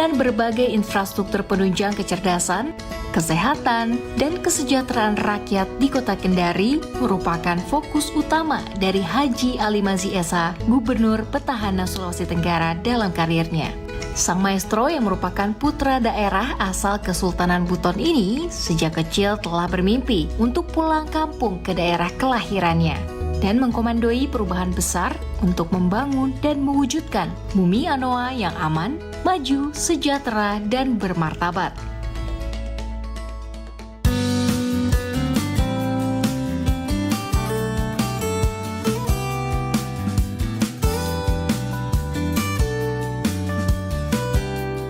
Dengan berbagai infrastruktur penunjang kecerdasan, kesehatan, dan kesejahteraan rakyat di Kota Kendari merupakan fokus utama dari Haji Ali Mazzi Esa, Gubernur Petahana Sulawesi Tenggara dalam karirnya. Sang maestro yang merupakan putra daerah asal Kesultanan Buton ini sejak kecil telah bermimpi untuk pulang kampung ke daerah kelahirannya dan mengkomandoi perubahan besar untuk membangun dan mewujudkan Bumi Anoa yang aman, maju, sejahtera, dan bermartabat.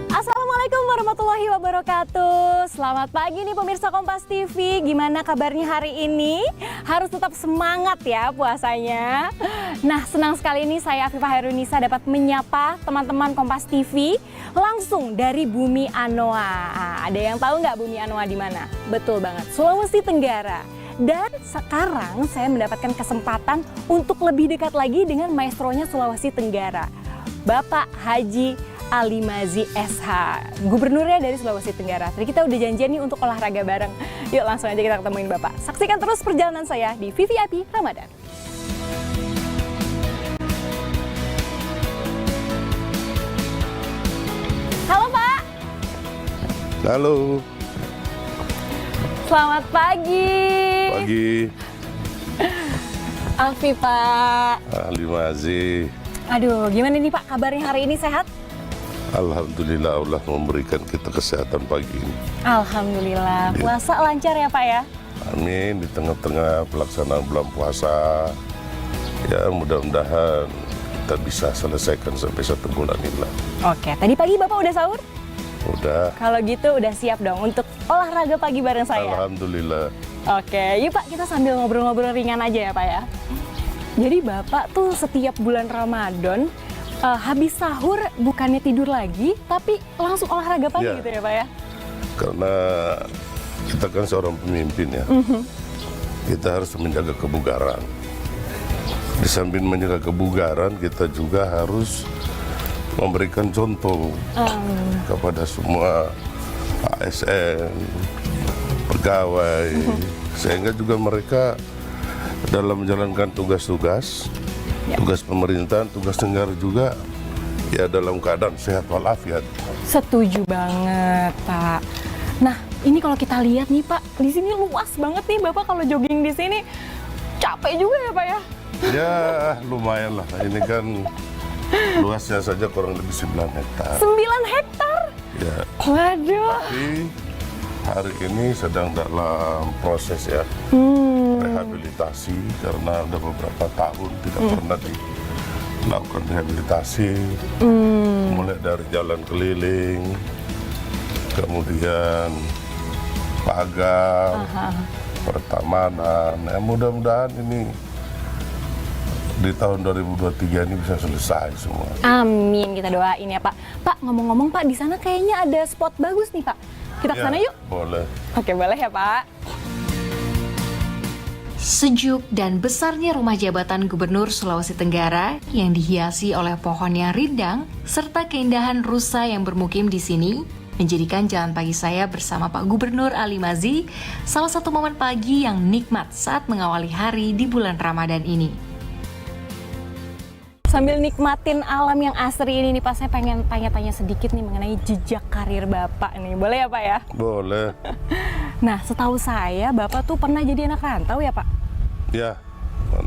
Assalamualaikum warahmatullahi wabarakatuh. Selamat pagi nih pemirsa Kompas TV. Gimana kabarnya hari ini? Harus tetap semangat ya puasanya. Nah, senang sekali ini saya Afifah Hairunisa dapat menyapa teman-teman Kompas TV langsung dari Bumi Anoa. Ada yang tahu nggak Bumi Anoa di mana? Betul banget, Sulawesi Tenggara. Dan sekarang saya mendapatkan kesempatan untuk lebih dekat lagi dengan maestronya Sulawesi Tenggara, Bapak Haji Ali Mazzi SH, gubernurnya dari Sulawesi Tenggara. Tadi kita udah janjian nih untuk olahraga bareng. Yuk langsung aja kita ketemuin Bapak. Saksikan terus perjalanan saya di VVIP Ramadan. Halo Pak. Halo. Selamat pagi. Pagi. Alfi Pak. Ali Mazzi. Aduh, gimana nih Pak kabarnya hari ini, sehat? Alhamdulillah Allah memberikan kita kesehatan pagi ini. Alhamdulillah. Puasa lancar ya Pak ya? Amin. Di tengah-tengah pelaksanaan bulan puasa, ya mudah-mudahan kita bisa selesaikan sampai 1 bulan inilah. Oke, tadi pagi Bapak udah sahur? Udah. Kalau gitu udah siap dong untuk olahraga pagi bareng saya? Alhamdulillah. Oke, yuk Pak kita sambil ngobrol-ngobrol ringan aja ya Pak ya. Jadi Bapak tuh setiap bulan Ramadan habis sahur bukannya tidur lagi, tapi langsung olahraga pagi Ya. gitu ya Pak ya? Karena kita kan seorang pemimpin ya. Kita harus menjaga kebugaran. Di samping menjaga kebugaran, kita juga harus memberikan contoh kepada semua ASN, pegawai, sehingga juga mereka dalam menjalankan tugas-tugas, tugas pemerintahan, tugas negara juga, ya dalam keadaan sehat walafiat. Setuju banget Pak. Nah ini kalau kita lihat nih Pak, di sini luas banget nih Bapak kalau jogging di sini capek juga ya Pak ya? Ya lumayan lah, ini kan luasnya saja kurang lebih 9 hektar. 9 hektar? Ya. Waduh. Tapi hari ini sedang dalam proses ya rehabilitasi karena ada beberapa tahun tidak pernah dilakukan rehabilitasi, mulai dari jalan keliling, kemudian pagar, pertamanan. Ya, mudah-mudahan ini di tahun 2023 ini bisa selesai semua. Amin, kita doain ya Pak. Pak, ngomong-ngomong Pak, di sana kayaknya ada spot bagus nih Pak. Kita ke sana yuk. Boleh. Oke, boleh ya Pak. Sejuk dan besarnya rumah jabatan Gubernur Sulawesi Tenggara yang dihiasi oleh pohon yang rindang serta keindahan rusa yang bermukim di sini menjadikan jalan pagi saya bersama Pak Gubernur Ali Mazzi salah satu momen pagi yang nikmat saat mengawali hari di bulan Ramadan ini. Sambil nikmatin alam yang asri ini nih Pak, saya pengen tanya-tanya sedikit nih mengenai jejak karir Bapak nih. Boleh ya Pak ya? Boleh. Nah, setahu saya Bapak tuh pernah jadi anak rantau ya Pak? Ya.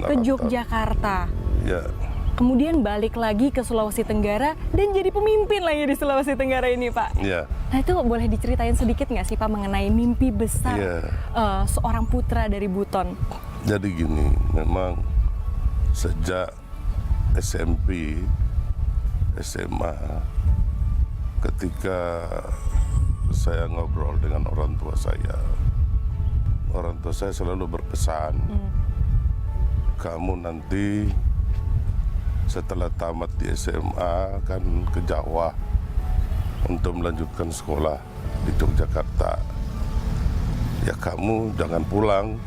Ke Yogyakarta. Ya. Kemudian balik lagi ke Sulawesi Tenggara dan jadi pemimpin lagi di Sulawesi Tenggara ini Pak. Ya. Nah itu boleh diceritain sedikit nggak sih Pak mengenai mimpi besar seorang putra dari Buton? Jadi gini, memang sejak SMP, SMA, ketika saya ngobrol dengan orang tua saya selalu berpesan, kamu nanti setelah tamat di SMA akan ke Jawa untuk melanjutkan sekolah di Yogyakarta. Ya kamu jangan pulang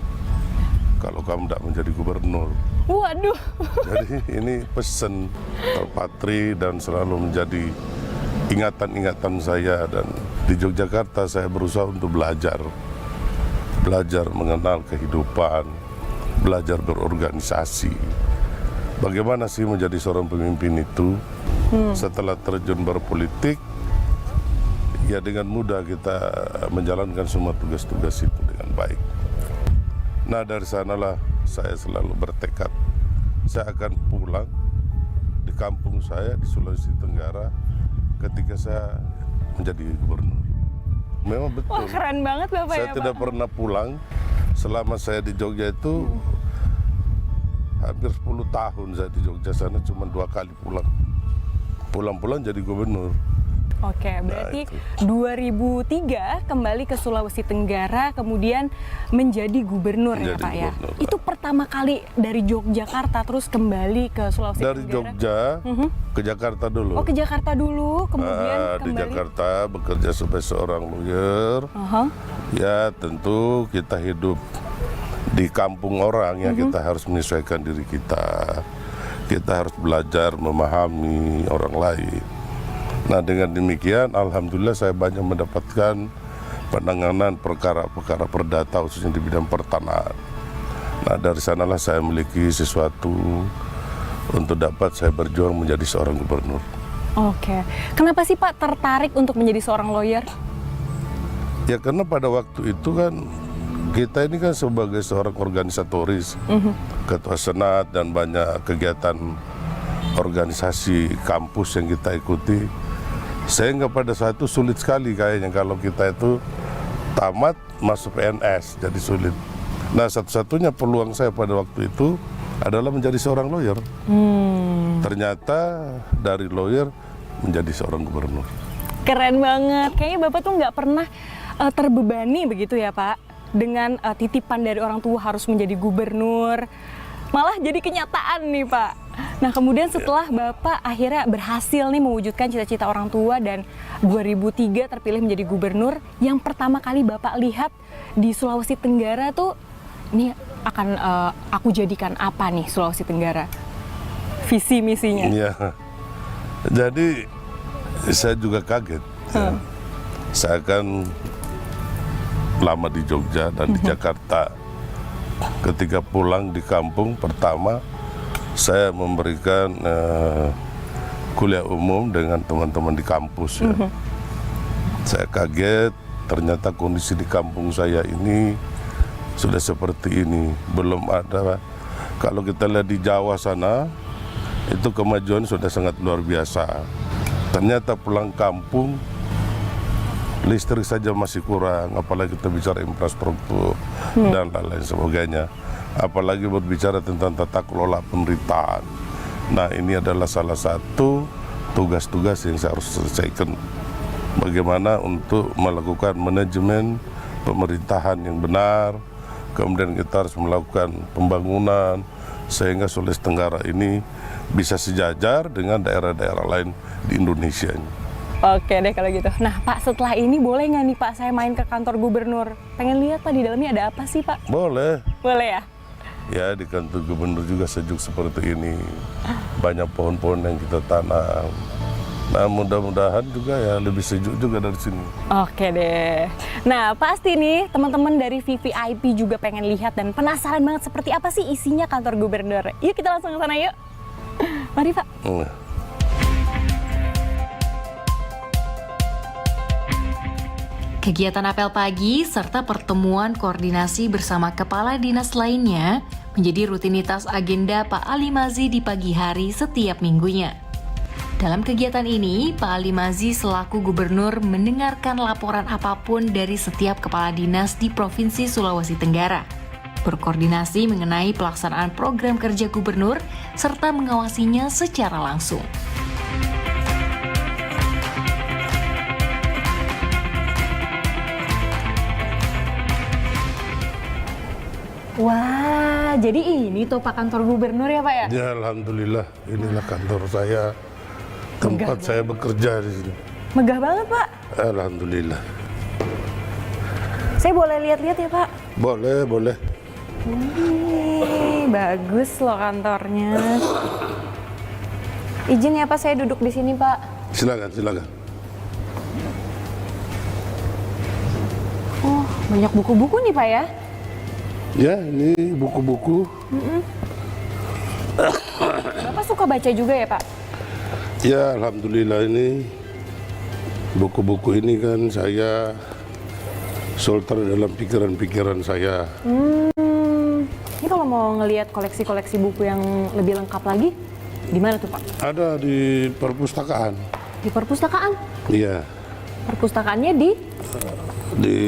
kalau kamu tidak menjadi gubernur. Waduh. Jadi ini pesan terpatri dan selalu menjadi ingatan-ingatan saya, dan di Yogyakarta saya berusaha untuk belajar mengenal kehidupan, belajar berorganisasi. Bagaimana sih menjadi seorang pemimpin itu? Setelah terjun berpolitik, ya dengan mudah kita menjalankan semua tugas-tugas itu dengan baik. Nah, dari sanalah saya selalu bertekad, saya akan pulang di kampung saya di Sulawesi Tenggara ketika saya menjadi gubernur. Memang betul. Wah, keren banget Bapak Saya ya, tidak Pak. pernah pulang selama saya di Jogja itu. Hampir 10 tahun saya di Jogja sana, cuma 2 kali pulang. Pulang-pulang jadi gubernur. Oke, berarti itu. 2003 kembali ke Sulawesi Tenggara, kemudian menjadi gubernur ya Menjadi Pak ya. gubernur. Itu pertama kali dari Yogyakarta terus kembali ke Sulawesi Dari Tenggara. Jogja ke Jakarta dulu. Oh, ke Jakarta dulu, kemudian Di kembali. Jakarta bekerja sebagai seorang lawyer. Aha. Ya tentu kita hidup di kampung orang ya, kita harus menyesuaikan diri kita. Kita harus belajar memahami orang lain. Nah, dengan demikian alhamdulillah saya banyak mendapatkan penanganan perkara-perkara perdata khususnya di bidang pertanahan. Nah, dari sanalah saya memiliki sesuatu untuk dapat saya berjuang menjadi seorang gubernur. Oke. Kenapa sih Pak tertarik untuk menjadi seorang lawyer? Ya karena pada waktu itu kan kita ini kan sebagai seorang organisatoris, ketua senat dan banyak kegiatan organisasi kampus yang kita ikuti, sehingga pada saat itu sulit sekali kayaknya kalau kita itu tamat masuk PNS, jadi sulit. Nah, satu-satunya peluang saya pada waktu itu adalah menjadi seorang lawyer. Ternyata dari lawyer menjadi seorang gubernur. Keren banget. Kayaknya Bapak tuh nggak pernah terbebani begitu ya Pak, dengan titipan dari orang tua harus menjadi gubernur. Malah jadi kenyataan nih Pak. Nah, kemudian setelah Bapak akhirnya berhasil nih mewujudkan cita-cita orang tua dan 2003 terpilih menjadi gubernur, yang pertama kali Bapak lihat di Sulawesi Tenggara tuh, ini akan aku jadikan apa nih Sulawesi Tenggara? Visi misinya. Iya. Jadi saya juga kaget. Ya. Saya kan lama di Jogja dan di Jakarta. Ketika pulang di kampung pertama, saya memberikan kuliah umum dengan teman-teman di kampus. Ya. Saya kaget, ternyata kondisi di kampung saya ini sudah seperti ini. Belum ada, kalau kita lihat di Jawa sana, itu kemajuan sudah sangat luar biasa. Ternyata pulang kampung, listrik saja masih kurang, apalagi kita bicara infrastruktur dan lain-lain sebagainya. Apalagi berbicara tentang tata kelola pemerintahan. Nah, ini adalah salah satu tugas-tugas yang saya harus selesaikan. Bagaimana untuk melakukan manajemen pemerintahan yang benar, kemudian kita harus melakukan pembangunan sehingga Sulawesi Tenggara ini bisa sejajar dengan daerah-daerah lain di Indonesia. Oke deh kalau gitu. Nah Pak, setelah ini boleh nggak nih Pak saya main ke kantor gubernur? Pengen lihat Pak di dalamnya ada apa sih Pak? Boleh. Boleh ya? Ya, di kantor gubernur juga sejuk seperti ini. Banyak pohon-pohon yang kita tanam. Nah, mudah-mudahan juga ya lebih sejuk juga dari sini. Oke deh. Nah pasti nih teman-teman dari VVIP juga pengen lihat dan penasaran banget seperti apa sih isinya kantor gubernur. Yuk kita langsung ke sana yuk. Mari Pak. Kegiatan apel pagi serta pertemuan koordinasi bersama kepala dinas lainnya menjadi rutinitas agenda Pak Ali Mazi di pagi hari setiap minggunya. Dalam kegiatan ini, Pak Ali Mazi selaku gubernur mendengarkan laporan apapun dari setiap kepala dinas di Provinsi Sulawesi Tenggara, berkoordinasi mengenai pelaksanaan program kerja gubernur, serta mengawasinya secara langsung. Wah, jadi ini tuh Pak kantor gubernur ya Pak ya? Ya, alhamdulillah, inilah kantor saya, tempat saya bekerja di sini. Megah banget Pak. Alhamdulillah. Saya boleh lihat-lihat ya Pak? Boleh, boleh. Bagus loh kantornya. Izin ya Pak, saya duduk di sini Pak. Silakan, silakan. Banyak buku-buku nih Pak ya? Ya, ini buku-buku. Bapak suka baca juga ya Pak? Ya, alhamdulillah ini buku-buku ini kan saya solter dalam pikiran-pikiran saya. Ini kalau mau ngelihat koleksi-koleksi buku yang lebih lengkap lagi, di mana tuh Pak? Ada di perpustakaan. Di perpustakaan? Iya, Perpustakaannya di? di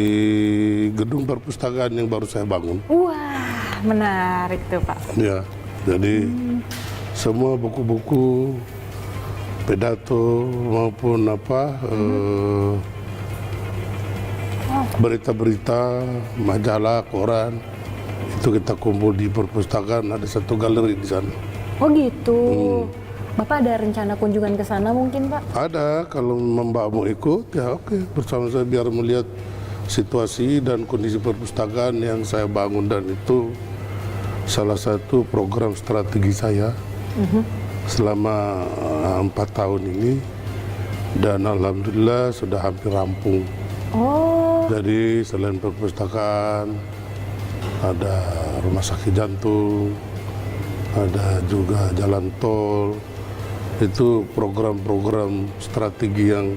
gedung perpustakaan yang baru saya bangun. Wah, menarik tuh Pak. Ya, jadi semua buku-buku pidato maupun berita-berita, majalah, koran itu kita kumpul di perpustakaan. Ada satu galeri di sana. Oh gitu. Bapak ada rencana kunjungan ke sana mungkin Pak? Ada, kalau Mbak mau ikut ya oke, bersama saya biar melihat situasi dan kondisi perpustakaan yang saya bangun, dan itu salah satu program strategi saya selama 4 tahun ini, dan alhamdulillah sudah hampir rampung. Oh, Jadi selain perpustakaan ada rumah sakit jantung, ada juga jalan tol. Itu program-program strategi yang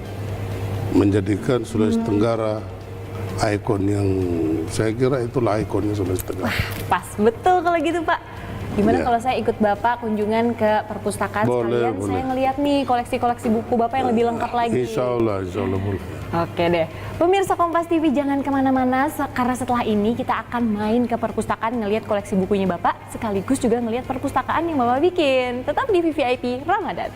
menjadikan Sulawesi Tenggara ikon yang saya kira itulah ikonnya Sulawesi Tenggara. pas betul kalau gitu Pak. Gimana Ya. kalau saya ikut Bapak kunjungan ke perpustakaan Boleh, sekalian boleh. saya ngeliat nih koleksi-koleksi buku Bapak yang lebih lengkap lagi. Insya Allah boleh. Oke deh, pemirsa Kompas TV jangan kemana-mana karena setelah ini kita akan main ke perpustakaan ngelihat koleksi bukunya Bapak sekaligus juga ngelihat perpustakaan yang Bapak bikin. Tetap di VVIP Ramadan.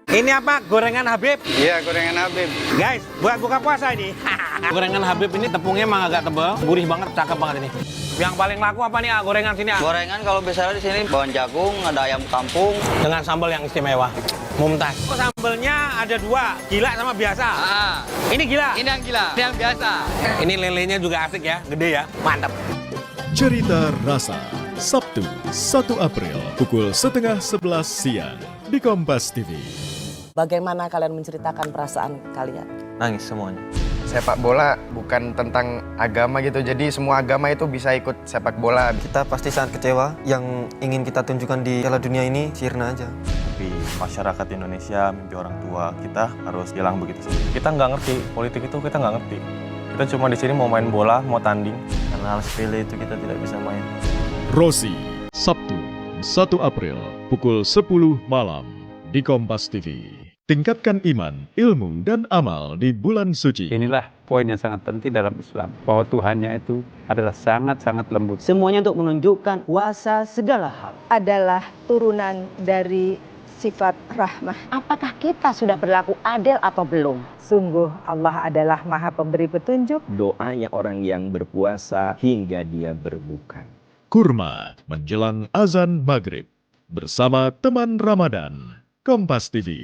Ini apa? Gorengan Habib? Iya, gorengan Habib. Guys, buat buka puasa ini. Gorengan Habib ini tepungnya emang agak tebal, gurih banget, cakep banget ini. Yang paling laku apa nih, gorengan sini? Gorengan kalau biasanya di sini bawang jagung, ada ayam kampung. Dengan sambal yang istimewa, mumtaz. Oh, sambalnya ada dua, gila sama biasa. Ini gila. Ini yang gila, ini yang biasa. Ini lelenya juga asik ya, gede ya, mantap. Cerita Rasa, Sabtu 1 April pukul 10:30 siang di Kompas TV. Bagaimana kalian menceritakan perasaan kalian? Nangis semuanya. Sepak bola bukan tentang agama gitu, jadi semua agama itu bisa ikut sepak bola. Kita pasti sangat kecewa. Yang ingin kita tunjukkan di Piala Dunia ini sirna aja. Tapi masyarakat Indonesia, mimpi orang tua kita harus hilang begitu saja. Kita nggak ngerti, politik itu kita nggak ngerti. Kita cuma di sini mau main bola, mau tanding. Karena hal sepele itu kita tidak bisa main. Rosi, Sabtu 1 April pukul 10 malam di Kompas TV. Tingkatkan iman, ilmu, dan amal di bulan suci. Inilah poin yang sangat penting dalam Islam, bahwa Tuhannya itu adalah sangat-sangat lembut. Semuanya untuk menunjukkan kuasa segala hal. Adalah turunan dari sifat rahmah. Apakah kita sudah berlaku adil atau belum? Sungguh Allah adalah Maha Pemberi petunjuk. Doanya orang yang berpuasa hingga dia berbuka. Kurma menjelang azan maghrib bersama teman Ramadan. Kompas TV.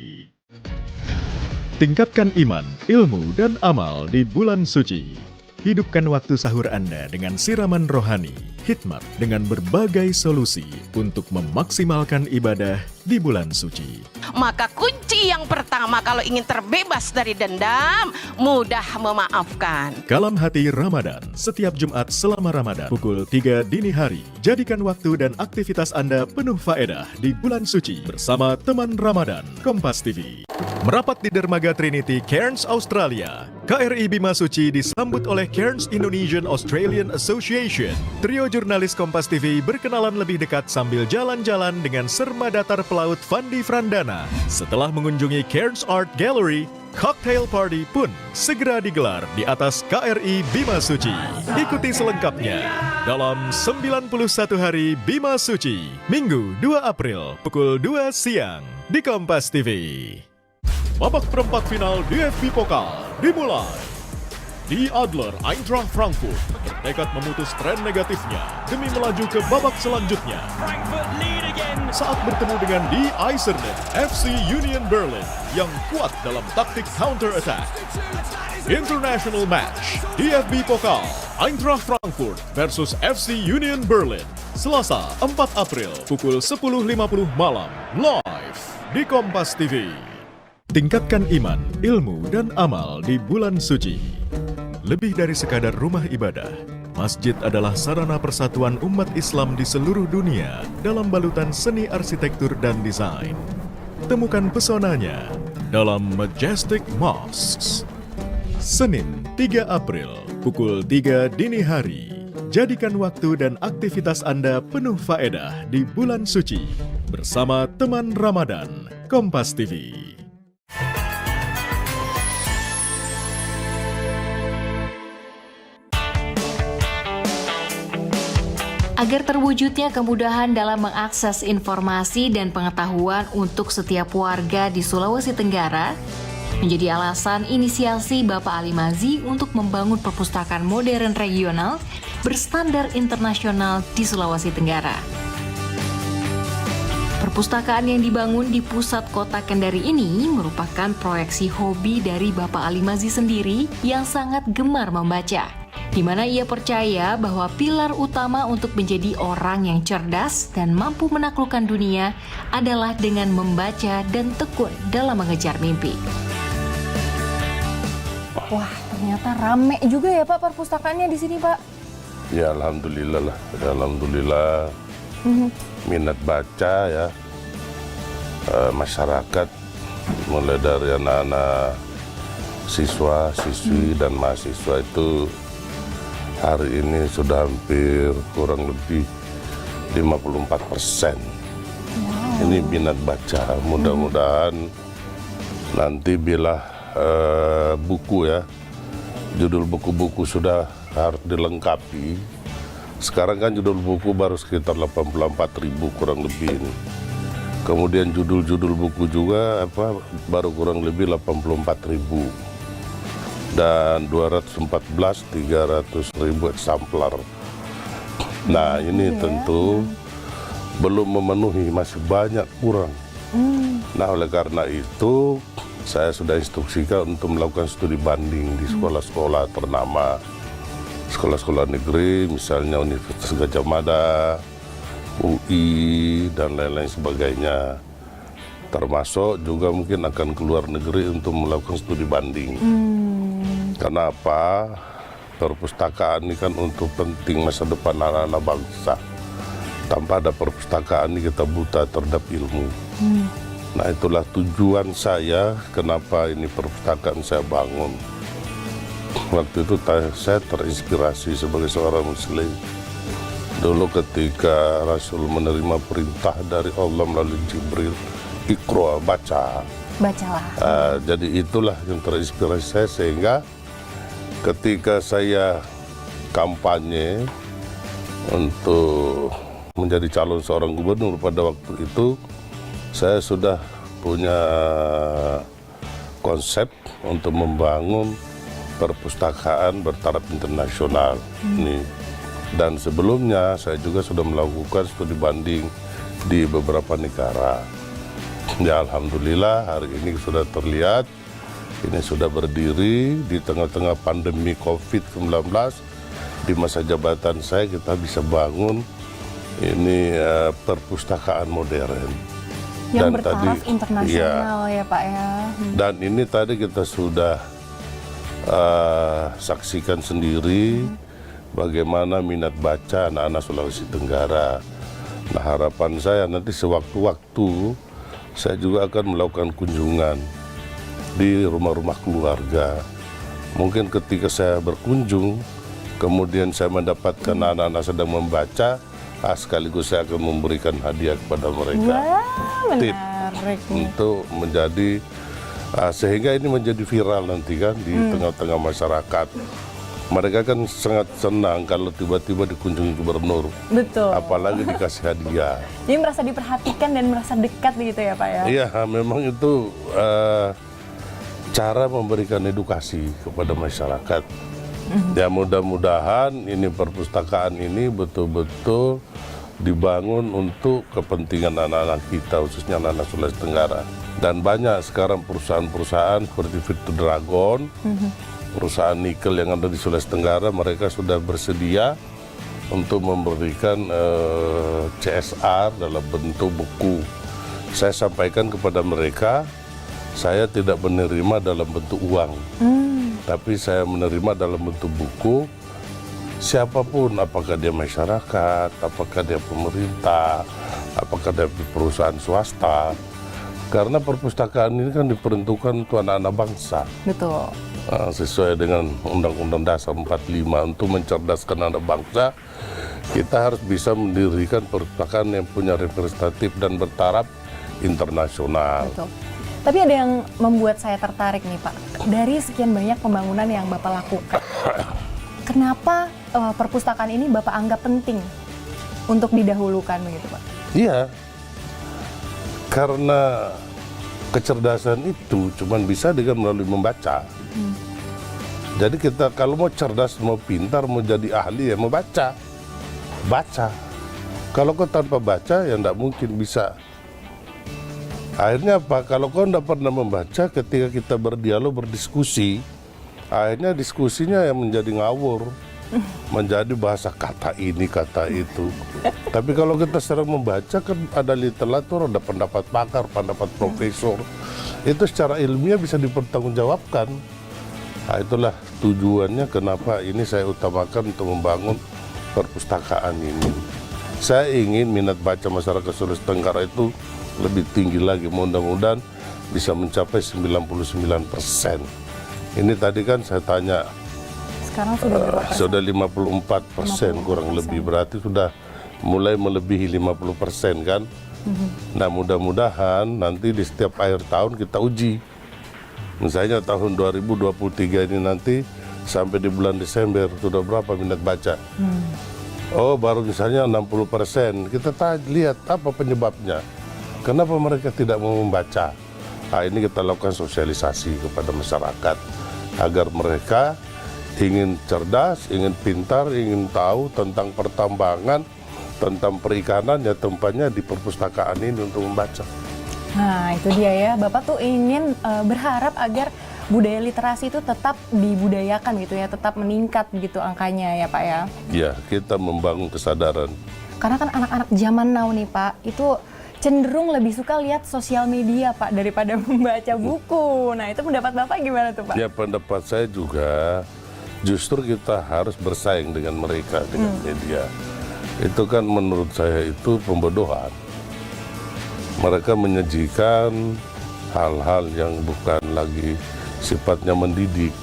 Tingkatkan iman, ilmu, dan amal di bulan suci. Hidupkan waktu sahur Anda dengan siraman rohani, hikmat dengan berbagai solusi untuk memaksimalkan ibadah di bulan suci. Maka kunci yang pertama kalau ingin terbebas dari dendam, mudah memaafkan. Kalam Hati Ramadan, setiap Jumat selama Ramadan, pukul 3 dini hari. Jadikan waktu dan aktivitas Anda penuh faedah di bulan suci bersama teman Ramadan, Kompas TV. Merapat di dermaga Trinity Cairns, Australia, KRI Bima Suci disambut oleh Cairns Indonesian Australian Association. Trio jurnalis Kompas TV berkenalan lebih dekat sambil jalan-jalan dengan serma datar pelaut Fandi Frandana. Setelah mengunjungi Cairns Art Gallery, cocktail party pun segera digelar di atas KRI Bima Suci. Ikuti selengkapnya dalam 91 hari Bima Suci, Minggu 2 April pukul 2 siang di Kompas TV. Babak perempat final DFB Pokal dimulai. Die Adler Eintracht Frankfurt bertekad memutus tren negatifnya demi melaju ke babak selanjutnya. Saat bertemu dengan Die Eisernen FC Union Berlin yang kuat dalam taktik counter-attack. International match DFB Pokal Eintracht Frankfurt versus FC Union Berlin, Selasa 4 April pukul 10.50 malam live di Kompas TV. Tingkatkan iman, ilmu, dan amal di bulan suci. Lebih dari sekadar rumah ibadah, masjid adalah sarana persatuan umat Islam di seluruh dunia dalam balutan seni arsitektur dan desain. Temukan pesonanya dalam Majestic Mosques. Senin 3 April, pukul 3 dini hari. Jadikan waktu dan aktivitas Anda penuh faedah di bulan suci bersama teman Ramadan, Kompas TV. Agar terwujudnya kemudahan dalam mengakses informasi dan pengetahuan untuk setiap warga di Sulawesi Tenggara, menjadi alasan inisiasi Bapak Ali Mazi untuk membangun perpustakaan modern regional berstandar internasional di Sulawesi Tenggara. Perpustakaan yang dibangun di pusat kota Kendari ini merupakan proyeksi hobi dari Bapak Ali Mazi sendiri yang sangat gemar membaca, di mana ia percaya bahwa pilar utama untuk menjadi orang yang cerdas dan mampu menaklukkan dunia adalah dengan membaca dan tekun dalam mengejar mimpi. Wah, ternyata rame juga ya Pak perpustakaannya di sini Pak. Ya alhamdulillah lah, alhamdulillah minat baca ya masyarakat mulai dari anak-anak siswa, siswi dan mahasiswa itu hari ini sudah hampir kurang lebih 54%. Ini minat baca. Mudah-mudahan nanti bila buku ya, judul buku-buku sudah harus dilengkapi. Sekarang kan judul buku baru sekitar 84.000 kurang lebih ini. Kemudian judul-judul buku juga baru kurang lebih 84.000. Dan 300.000 eksemplar. Nah ini tentu belum memenuhi, masih banyak kurang. Nah oleh karena itu saya sudah instruksikan untuk melakukan studi banding di sekolah-sekolah ternama, sekolah-sekolah negeri, misalnya Universitas Gajah Mada, UI, dan lain-lain sebagainya. Termasuk juga mungkin akan keluar negeri untuk melakukan studi banding. Kenapa? Perpustakaan ini kan untuk penting masa depan anak-anak bangsa. Tanpa ada perpustakaan ini kita buta terhadap ilmu. Nah itulah tujuan saya, kenapa ini perpustakaan saya bangun. Waktu itu saya terinspirasi sebagai seorang muslim. Dulu ketika Rasul menerima perintah dari Allah melalui Jibril, Iqra, baca. Bacalah. Jadi itulah yang terinspirasi saya, sehingga ketika saya kampanye untuk menjadi calon seorang gubernur pada waktu itu, saya sudah punya konsep untuk membangun perpustakaan bertaraf internasional ini. Dan sebelumnya saya juga sudah melakukan studi banding di beberapa negara. Ya alhamdulillah hari ini sudah terlihat, ini sudah berdiri di tengah-tengah pandemi COVID-19. Di masa jabatan saya kita bisa bangun ini perpustakaan modern. Yang bertaraf internasional ya Pak ya. Dan ini tadi kita sudah saksikan sendiri bagaimana minat baca anak-anak Sulawesi Tenggara. Nah harapan saya nanti sewaktu-waktu saya juga akan melakukan kunjungan di rumah-rumah keluarga. Mungkin ketika saya berkunjung, kemudian saya mendapatkan anak-anak sedang membaca, sekaligus saya akan memberikan hadiah kepada mereka. Wah, menarik untuk menjadi sehingga ini menjadi viral nanti kan di tengah-tengah masyarakat. Mereka kan sangat senang kalau tiba-tiba dikunjungi gubernur. Betul. Apalagi dikasih hadiah. Jadi merasa diperhatikan dan merasa dekat gitu ya Pak ya? Iya, memang itu cara memberikan edukasi kepada masyarakat. Ya mudah-mudahan ini perpustakaan ini betul-betul dibangun untuk kepentingan anak-anak kita, khususnya anak-anak Sulawesi Tenggara. Dan banyak sekarang perusahaan-perusahaan seperti Virtu Dragon, perusahaan nikel yang ada di Sulawesi Tenggara, mereka sudah bersedia untuk memberikan CSR dalam bentuk buku. Saya sampaikan kepada mereka, saya tidak menerima dalam bentuk uang, tapi saya menerima dalam bentuk buku. Siapapun, apakah dia masyarakat, apakah dia pemerintah, apakah dia perusahaan swasta. Karena perpustakaan ini kan diperuntukkan untuk anak-anak bangsa. Betul. Sesuai dengan Undang-Undang Dasar 45, untuk mencerdaskan anak bangsa, kita harus bisa mendirikan perpustakaan yang punya representatif dan bertaraf internasional. Betul. Tapi ada yang membuat saya tertarik nih Pak. Dari sekian banyak pembangunan yang Bapak lakukan, kenapa perpustakaan ini Bapak anggap penting untuk didahulukan begitu Pak? Iya, karena kecerdasan itu cuma bisa dengan melalui membaca. Jadi kita kalau mau cerdas, mau pintar, mau jadi ahli ya membaca. Baca. Kalau kau tanpa baca ya tidak mungkin bisa. Akhirnya apa? Kalau kau tidak pernah membaca, ketika kita berdialog, berdiskusi, akhirnya diskusinya yang menjadi ngawur. Menjadi bahasa kata ini, kata itu. Tapi kalau kita sering membaca kan ada literatur, ada pendapat pakar, pendapat profesor. Itu secara ilmiah bisa dipertanggungjawabkan. Nah, itulah tujuannya kenapa ini saya utamakan untuk membangun perpustakaan ini. Saya ingin minat baca masyarakat Sulawesi Tenggara itu lebih tinggi lagi. Mudah-mudahan bisa mencapai 99%. Ini tadi kan saya tanya, sekarang sudah berapa? Sudah 54% kurang lebih, berarti sudah mulai melebihi 50% kan. Nah mudah-mudahan nanti di setiap akhir tahun kita uji. Misalnya tahun 2023 ini nanti sampai di bulan Desember sudah berapa minat baca. Oh baru misalnya 60%, kita lihat apa penyebabnya. Kenapa mereka tidak mau membaca. Nah ini kita lakukan sosialisasi kepada masyarakat agar mereka ingin cerdas, ingin pintar, ingin tahu tentang pertambangan, tentang perikanan, ya tempatnya di perpustakaan ini untuk membaca. Nah itu dia ya, Bapak tuh ingin berharap agar budaya literasi itu tetap dibudayakan gitu ya, tetap meningkat gitu angkanya ya Pak ya. Ya, kita membangun kesadaran. Karena kan anak-anak zaman now nih Pak, itu cenderung lebih suka lihat sosial media Pak daripada membaca buku. Nah itu pendapat Bapak gimana tuh Pak? Ya pendapat saya juga, justru kita harus bersaing dengan mereka, dengan media. Itu kan menurut saya itu pembodohan. Mereka menyajikan hal-hal yang bukan lagi sifatnya mendidik,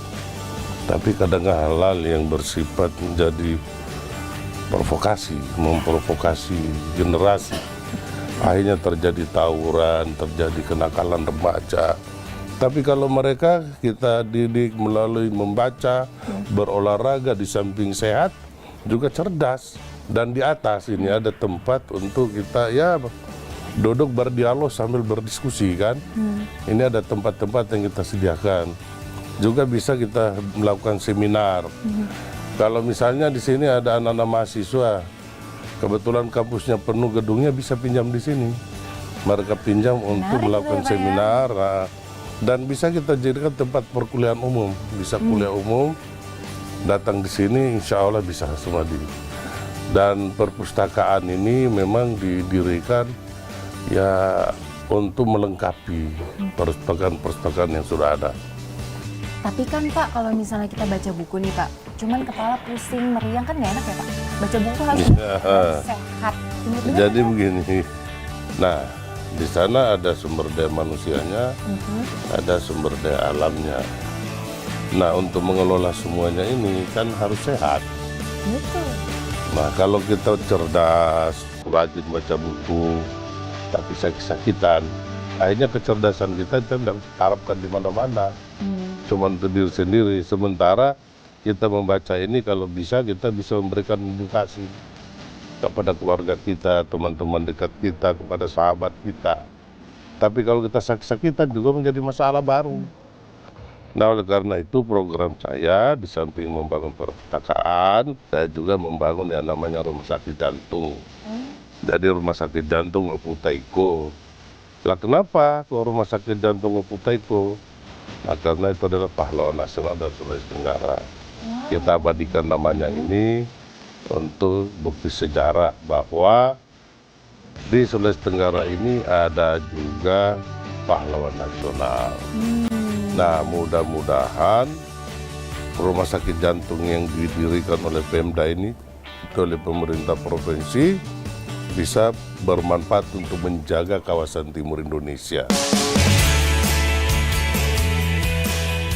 tapi kadang hal-hal yang bersifat menjadi provokasi, memprovokasi generasi. Akhirnya terjadi tawuran, terjadi kenakalan remaja. Tapi kalau mereka kita didik melalui membaca, berolahraga di samping sehat, juga cerdas. Dan di atas ini ada tempat untuk kita ya duduk berdialog sambil berdiskusi kan. Ini ada tempat-tempat yang kita sediakan. Juga bisa kita melakukan seminar. Kalau misalnya di sini ada anak-anak mahasiswa, kebetulan kampusnya penuh gedungnya, bisa pinjam di sini. Mereka pinjam untuk melakukan seminar. Dan bisa kita jadikan tempat perkuliahan umum, bisa kuliah umum, datang di sini insya Allah bisa semua Dan perpustakaan ini memang didirikan ya untuk melengkapi perpustakaan yang sudah ada. Tapi kan Pak, kalau misalnya kita baca buku nih Pak, cuman kepala pusing, meriang kan nggak enak ya Pak? Baca buku harus sehat. Jadi begini, nah di sana ada sumber daya manusianya, ada sumber daya alamnya. Nah untuk mengelola semuanya ini kan harus sehat. Betul. Nah kalau kita cerdas, rajin baca buku, tapi sakit-sakitan, akhirnya kecerdasan kita tidak harapkan di mana-mana. Cuma untuk diri sendiri. Sementara kita membaca ini kalau bisa kita bisa memberikan edukasi kepada keluarga kita, teman-teman dekat kita, kepada sahabat kita. Tapi kalau kita sakit-sakitan juga menjadi masalah baru. Nah oleh karena itu program saya di samping membangun perpustakaan, saya juga membangun yang namanya rumah sakit jantung. Jadi rumah sakit jantung Oputaiko. Lah kenapa kok rumah sakit jantung Oputaiko? Nah karena itu adalah pahlawan nasional dari Sulawesi Tenggara. Kita abadikan namanya ini untuk bukti sejarah bahwa di Sulawesi Tenggara ini ada juga pahlawan nasional. Nah, mudah-mudahan rumah sakit jantung yang didirikan oleh Pemda ini, oleh pemerintah provinsi, bisa bermanfaat untuk menjaga kawasan timur Indonesia.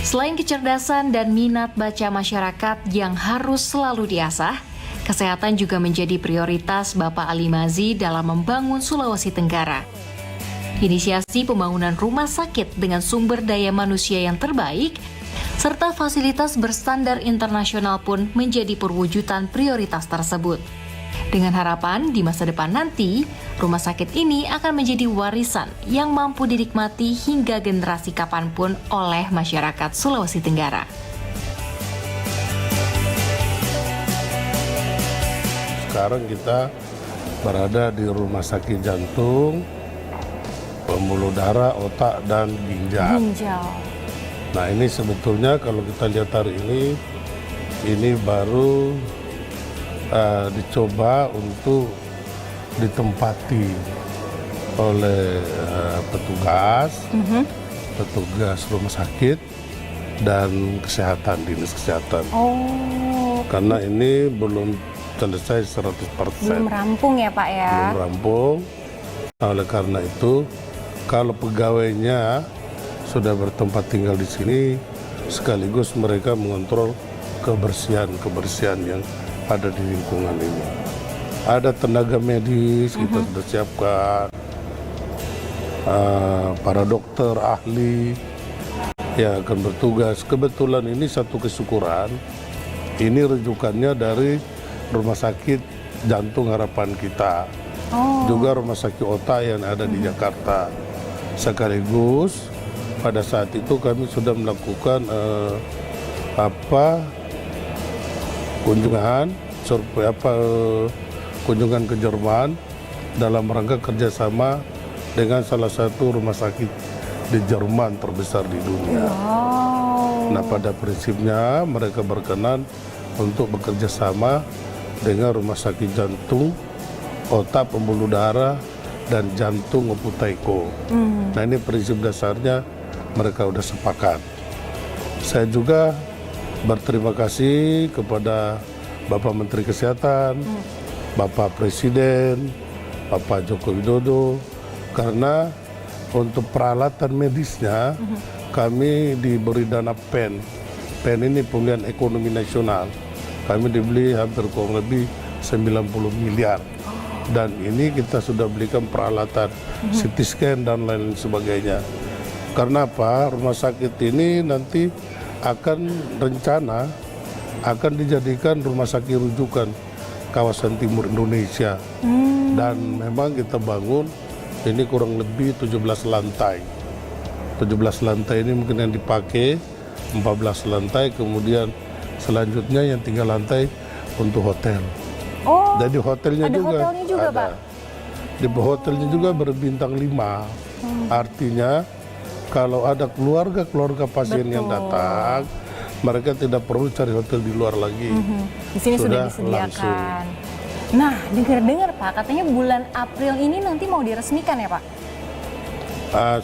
Selain kecerdasan dan minat baca masyarakat yang harus selalu diasah, kesehatan juga menjadi prioritas Bapak Ali Mazi dalam membangun Sulawesi Tenggara. Inisiasi pembangunan rumah sakit dengan sumber daya manusia yang terbaik, serta fasilitas berstandar internasional pun menjadi perwujudan prioritas tersebut. Dengan harapan di masa depan nanti, rumah sakit ini akan menjadi warisan yang mampu dinikmati hingga generasi kapanpun oleh masyarakat Sulawesi Tenggara. Sekarang kita berada di rumah sakit jantung, pembuluh darah, otak, dan ginjal. Nah, ini sebetulnya kalau kita lihat hari ini baru dicoba untuk ditempati oleh petugas rumah sakit dan kesehatan, dinas kesehatan. Karena ini belum selesai 100%. Belum rampung ya Pak ya? Belum rampung. Oleh karena itu, kalau pegawainya sudah bertempat tinggal di sini, sekaligus mereka mengontrol kebersihan yang ada di lingkungan ini. Ada tenaga medis, kita sudah siapkan, para dokter ahli yang akan bertugas. Kebetulan ini satu kesyukuran, ini rujukannya dari Rumah Sakit Jantung Harapan Kita, juga Rumah Sakit Otak yang ada di Jakarta. Sekaligus pada saat itu kami sudah melakukan kunjungan ke Jerman dalam rangka kerjasama dengan salah satu rumah sakit di Jerman terbesar di dunia. Nah, pada prinsipnya mereka berkenan untuk bekerja sama dengan rumah sakit jantung, otak, pembuluh darah, dan jantung Oputaiko. Nah, ini prinsip dasarnya mereka sudah sepakat. Saya juga berterima kasih kepada Bapak Menteri Kesehatan, Bapak Presiden, Bapak Joko Widodo, karena untuk peralatan medisnya kami diberi dana PEN. PEN ini pemulihan ekonomi nasional. Kami dibeli hampir kurang lebih 90 miliar. Dan ini kita sudah belikan peralatan CT scan dan lain sebagainya. Karena apa? Rumah sakit ini nanti akan dijadikan rumah sakit rujukan kawasan timur Indonesia. Dan memang kita bangun ini kurang lebih 17 lantai. 17 lantai ini mungkin yang dipakai, 14 lantai, kemudian selanjutnya yang 3 lantai untuk hotel. Jadi hotelnya ada juga hotelnya juga, ada. Pak? Di hotelnya juga berbintang 5. Artinya kalau ada keluarga pasien yang datang, mereka tidak perlu cari hotel di luar lagi. Di sini sudah disediakan. Langsung. Nah, dengar-dengar Pak, katanya bulan April ini nanti mau diresmikan ya Pak?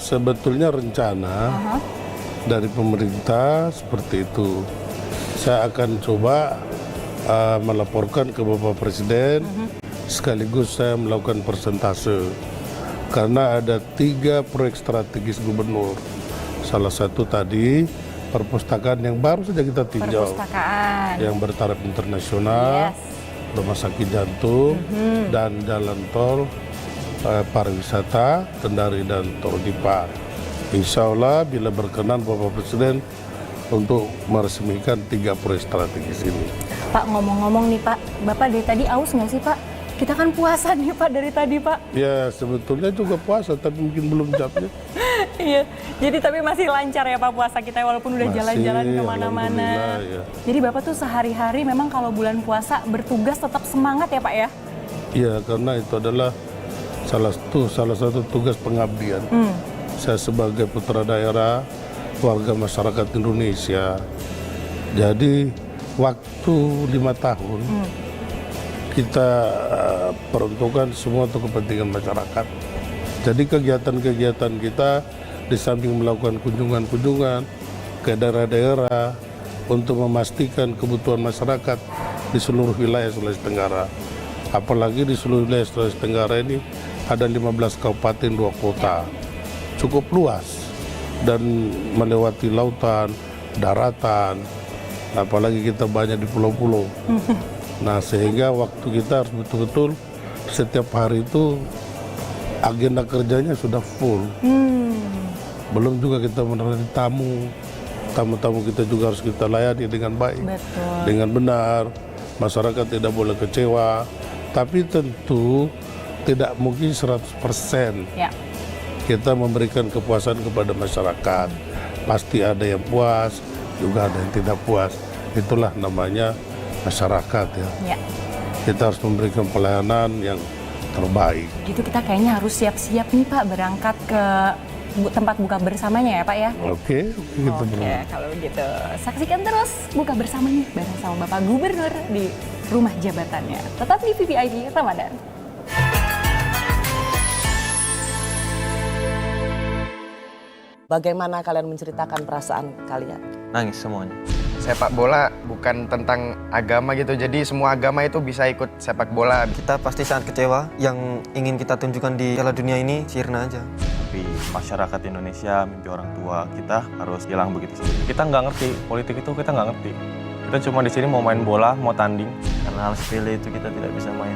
Sebetulnya rencana dari pemerintah seperti itu. Saya akan coba melaporkan ke Bapak Presiden, sekaligus saya melakukan persentase. Karena ada 3 proyek strategis gubernur. Salah satu tadi perpustakaan yang baru saja kita tinjau, yang bertaraf internasional, rumah sakit jantung, dan jalan tol pariwisata Kendari dan Tol Dipa. Insya Allah bila berkenan Bapak Presiden untuk meresmikan 3 proyek strategis ini. Pak, ngomong-ngomong nih Pak, Bapak dari tadi aus nggak sih Pak? Kita kan puasa nih Pak dari tadi Pak. Ya sebetulnya juga puasa, tapi mungkin belum jamnya. Iya, jadi tapi masih lancar ya Pak puasa kita walaupun udah jalan-jalan kemana-mana. Ya. Jadi Bapak tuh sehari-hari memang kalau bulan puasa bertugas tetap semangat ya Pak ya? Iya, karena itu adalah salah satu tugas pengabdian. Saya sebagai putra daerah, warga masyarakat Indonesia. Jadi waktu 5 tahun kita peruntukkan semua untuk kepentingan masyarakat. Jadi kegiatan-kegiatan kita di samping melakukan kunjungan-kunjungan ke daerah-daerah untuk memastikan kebutuhan masyarakat di seluruh wilayah Sulawesi Tenggara. Apalagi di seluruh wilayah Sulawesi Tenggara ini ada 15 kabupaten 2 kota. Cukup luas dan melewati lautan, daratan, apalagi kita banyak di pulau-pulau. Nah, sehingga waktu kita harus betul-betul setiap hari itu agenda kerjanya sudah full. Belum juga kita menerima tamu-tamu kita juga harus kita layani dengan baik, dengan benar. Masyarakat tidak boleh kecewa, tapi tentu tidak mungkin 100%. Kita memberikan kepuasan kepada masyarakat. Pasti ada yang puas, juga ada yang tidak puas. Itulah namanya masyarakat ya. Kita harus memberikan pelayanan yang terbaik. Gitu kita kayaknya harus siap-siap nih Pak berangkat ke tempat buka bersamanya ya Pak ya. Oke, kalau gitu saksikan terus buka bersama nih bareng sama Bapak Gubernur di rumah jabatannya. Tetap di VVIP Ramadan. Bagaimana kalian menceritakan perasaan kalian? Nangis semuanya. Sepak bola bukan tentang agama gitu, jadi semua agama itu bisa ikut sepak bola. Kita pasti sangat kecewa. Yang ingin kita tunjukkan di Piala Dunia ini sirna aja. Tapi masyarakat Indonesia, mimpi orang tua kita harus hilang begitu saja. Kita nggak ngerti, politik itu kita nggak ngerti. Kita cuma di sini mau main bola, mau tanding. Karena hal sepele itu kita tidak bisa main.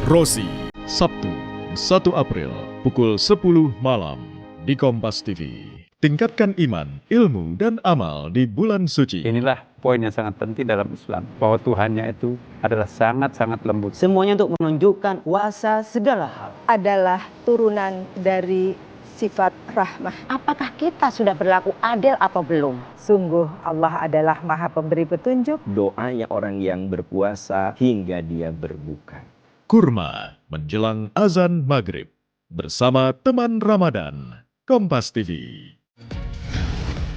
Rosi, Sabtu, 1 April, pukul 10 malam di Kompas TV. Tingkatkan iman, ilmu, dan amal di bulan suci. Inilah poin yang sangat penting dalam Islam, bahwa Tuhannya itu adalah sangat-sangat lembut. Semuanya untuk menunjukkan kuasa segala hal adalah turunan dari sifat rahmah. Apakah kita sudah berlaku adil atau belum? Sungguh Allah adalah Maha Pemberi petunjuk. Doanya orang yang berpuasa hingga dia berbuka. Kurma menjelang azan maghrib bersama teman Ramadan. Kompas TV.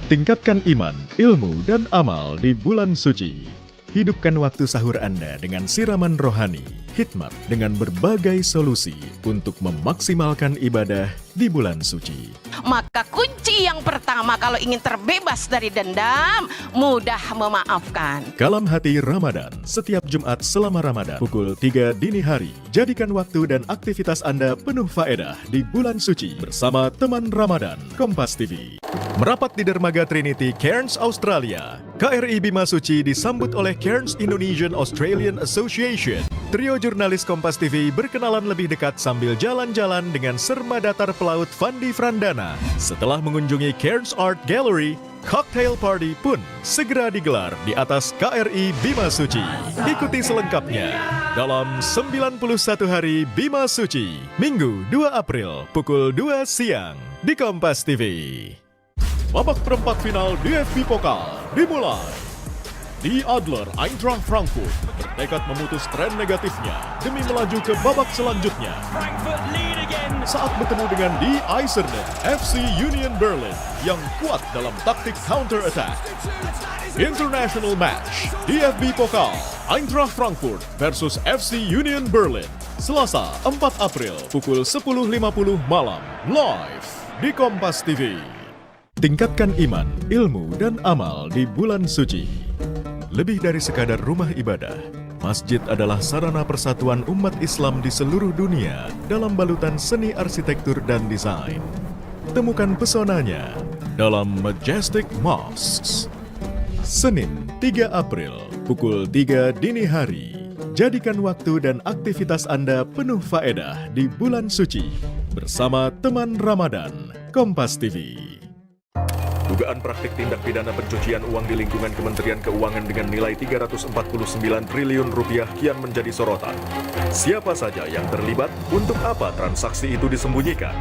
Tingkatkan iman, ilmu, dan amal di bulan suci. Hidupkan waktu sahur Anda dengan siraman rohani, hikmat dengan berbagai solusi untuk memaksimalkan ibadah di bulan suci. Maka kunci yang pertama kalau ingin terbebas dari dendam, mudah memaafkan. Kalam Hati Ramadan, setiap Jumat selama Ramadan, pukul 3 dini hari. Jadikan waktu dan aktivitas Anda penuh faedah di bulan suci bersama teman Ramadan, Kompas TV. Merapat di dermaga Trinity Cairns, Australia, KRI Bima Suci disambut oleh Cairns Indonesian Australian Association. Trio jurnalis Kompas TV berkenalan lebih dekat sambil jalan-jalan dengan serma datar pelaut Fandi Frandana. Setelah mengunjungi Cairns Art Gallery, cocktail party pun segera digelar di atas KRI Bima Suci. Ikuti selengkapnya dalam 91 hari Bima Suci, Minggu 2 April pukul 2 siang di Kompas TV. Babak perempat final DFB Pokal dimulai. Die Adler Eintracht Frankfurt bertekad memutus tren negatifnya demi melaju ke babak selanjutnya. Saat bertemu dengan Die Eiserne FC Union Berlin yang kuat dalam taktik counter-attack. International match DFB Pokal Eintracht Frankfurt versus FC Union Berlin. Selasa 4 April pukul 10.50 malam live di Kompas TV. Tingkatkan iman, ilmu, dan amal di bulan suci. Lebih dari sekadar rumah ibadah, masjid adalah sarana persatuan umat Islam di seluruh dunia dalam balutan seni arsitektur dan desain. Temukan pesonanya dalam Majestic Mosques. Senin 3 April pukul 3 dini hari. Jadikan waktu dan aktivitas Anda penuh faedah di bulan suci bersama teman Ramadan, Kompas TV. Dugaan praktik tindak pidana pencucian uang di lingkungan Kementerian Keuangan dengan nilai 349 triliun rupiah kian menjadi sorotan. Siapa saja yang terlibat? Untuk apa transaksi itu disembunyikan?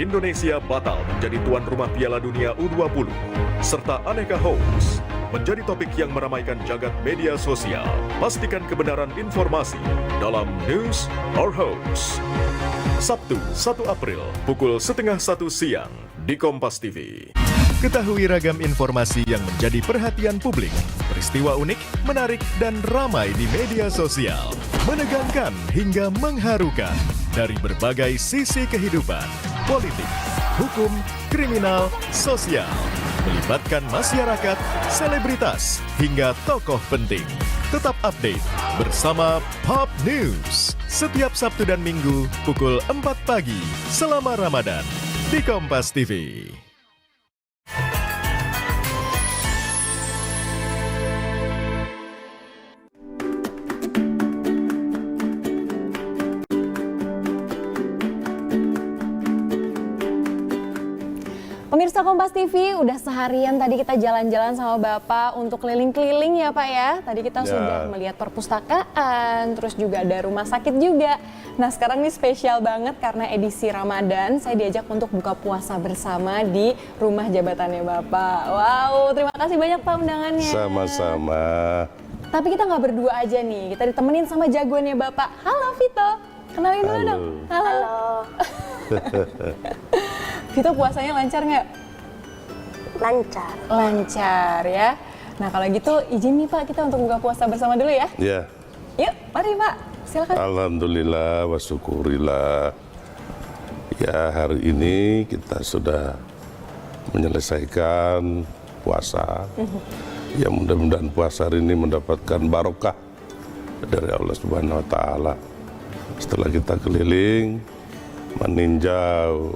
Indonesia batal menjadi tuan rumah Piala Dunia U20, serta aneka hoax menjadi topik yang meramaikan jagat media sosial. Pastikan kebenaran informasi dalam News or Hoax. Sabtu 1 April pukul 12:30 siang di Kompas TV. Ketahui ragam informasi yang menjadi perhatian publik, peristiwa unik, menarik, dan ramai di media sosial, menegangkan hingga mengharukan. dari berbagai sisi kehidupan, politik, hukum, kriminal, sosial, melibatkan masyarakat, selebritas, hingga tokoh penting. Tetap update bersama Pop News setiap Sabtu dan Minggu pukul 4 pagi selama Ramadan di Kompas TV. Pemirsa Kompas TV, udah seharian tadi kita jalan-jalan sama Bapak untuk keliling-keliling ya Pak ya. Tadi kita sudah melihat perpustakaan, terus juga ada rumah sakit juga. Nah sekarang ini spesial banget karena edisi Ramadan, saya diajak untuk buka puasa bersama di rumah jabatannya Bapak. Wow, terima kasih banyak Pak undangannya. Sama-sama. Tapi kita nggak berdua aja nih, kita ditemenin sama jagoannya Bapak. Halo Vito, kenalin dulu dong. Halo. Vito puasanya lancar nggak? Lancar. Lancar ya. Nah kalau gitu izin nih Pak kita untuk buka puasa bersama dulu ya. Ya. Yuk mari Pak, silakan. Alhamdulillah wa syukurillah. Ya hari ini kita sudah menyelesaikan puasa. Ya mudah-mudahan puasa hari ini mendapatkan barokah dari Allah Subhanahu wa taala. Setelah kita keliling meninjau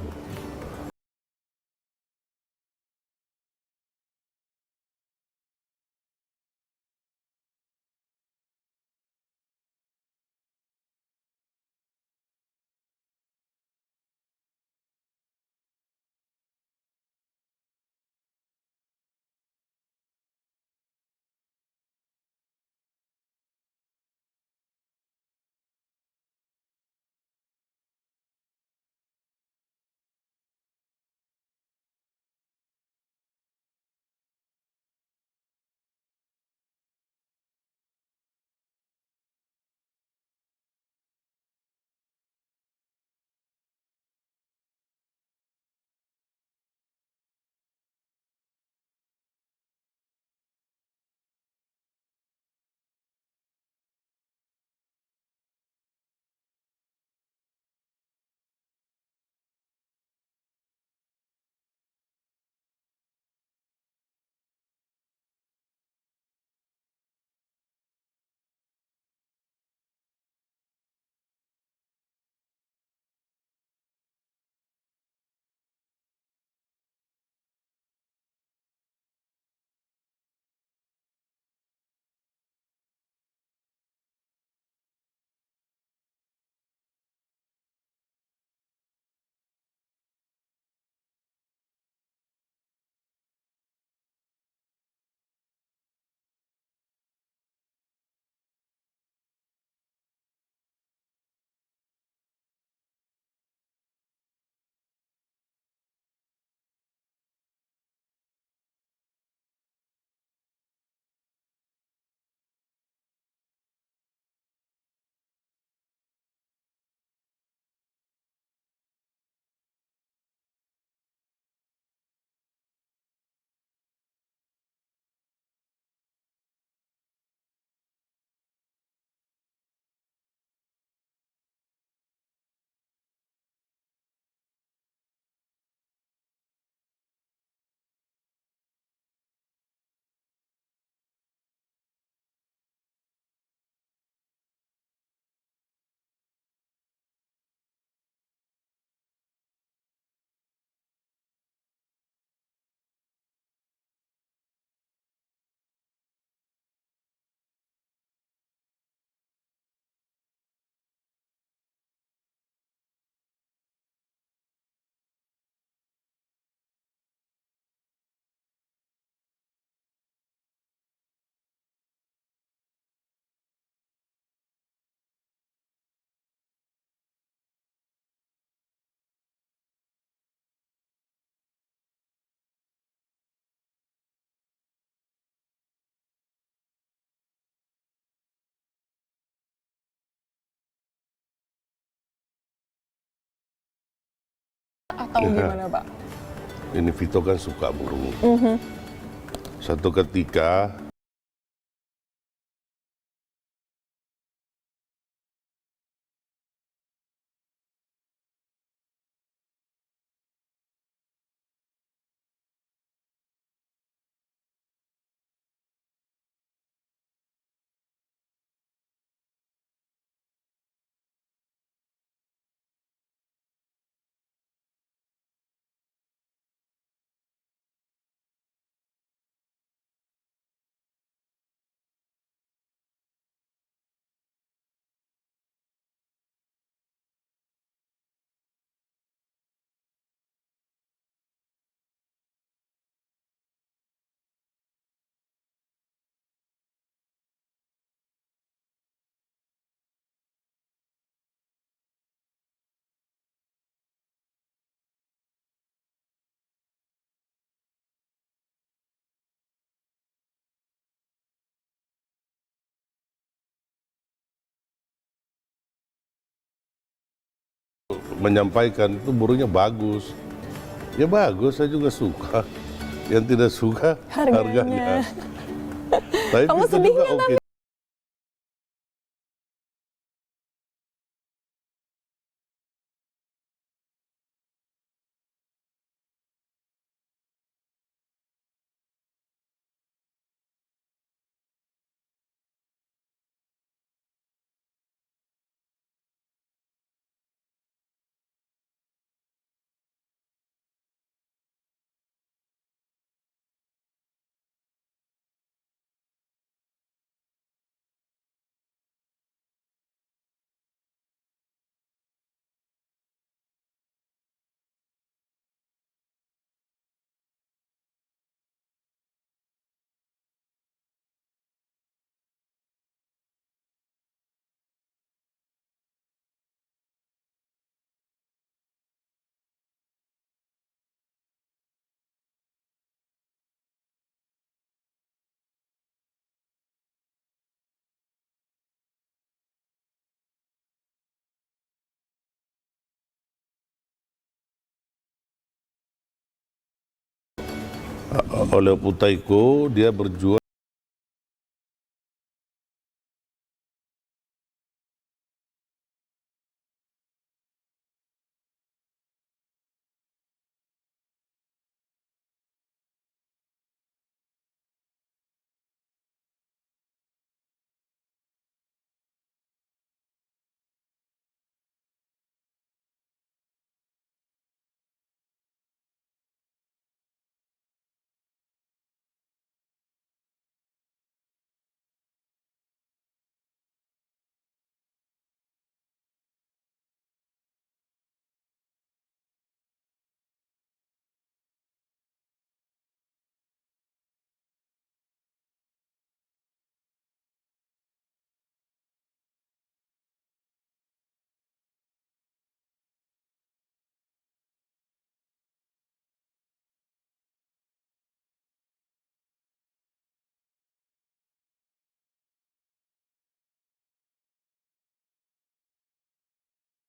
atau gimana Pak? Ini Vito kan suka burung. Satu ketika menyampaikan itu burungnya bagus. Ya bagus, saya juga suka. Yang tidak suka harganya. Tapi Kamu itu sedih juga nggak, oke. Oleh Putaiko dia berjuang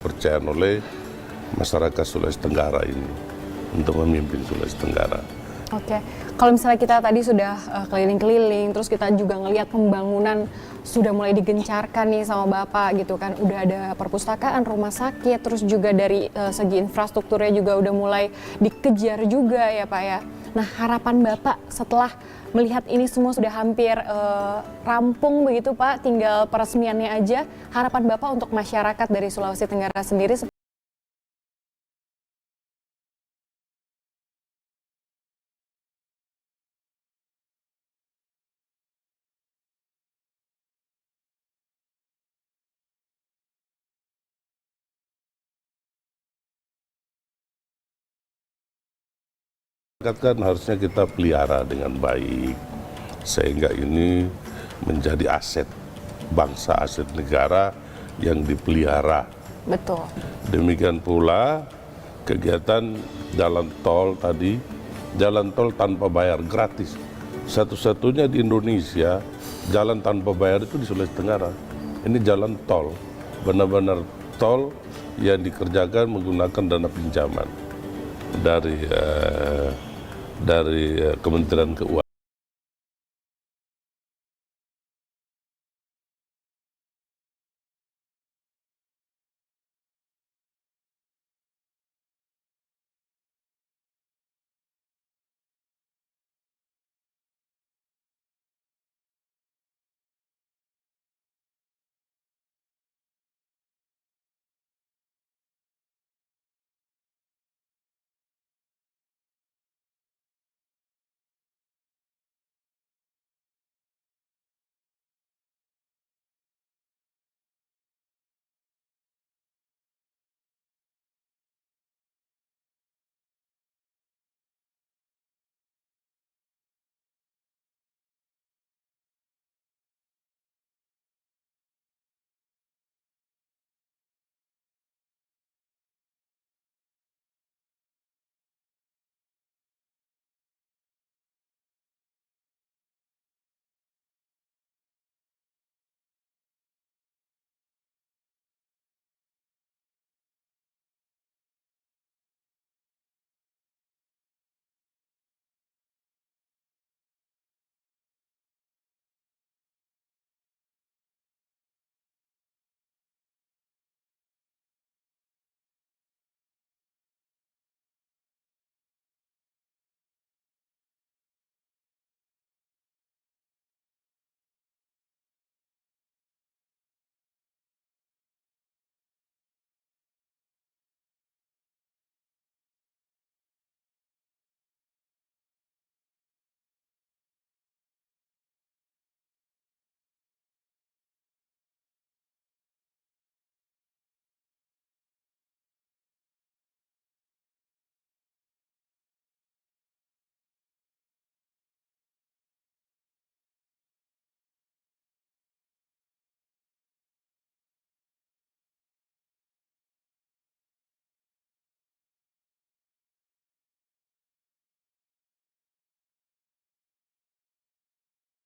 kepercayaan oleh masyarakat Sulawesi Tenggara ini untuk memimpin Sulawesi Tenggara. Oke, kalau misalnya kita tadi sudah keliling-keliling, terus kita juga ngelihat pembangunan sudah mulai digencarkan nih sama Bapak gitu kan, udah ada perpustakaan, rumah sakit, terus juga dari segi infrastrukturnya juga udah mulai dikejar juga ya Pak ya. Nah harapan Bapak setelah melihat ini semua sudah hampir rampung begitu Pak, tinggal peresmiannya aja, harapan Bapak untuk masyarakat dari Sulawesi Tenggara sendiri Kan harusnya kita pelihara dengan baik sehingga ini menjadi aset bangsa, aset negara yang dipelihara. Betul. Demikian pula kegiatan jalan tol tadi, jalan tol tanpa bayar gratis. Satu-satunya di Indonesia jalan tanpa bayar itu di Sulawesi Tenggara. Ini jalan tol, benar-benar tol yang dikerjakan menggunakan dana pinjaman dari Kementerian Keuangan.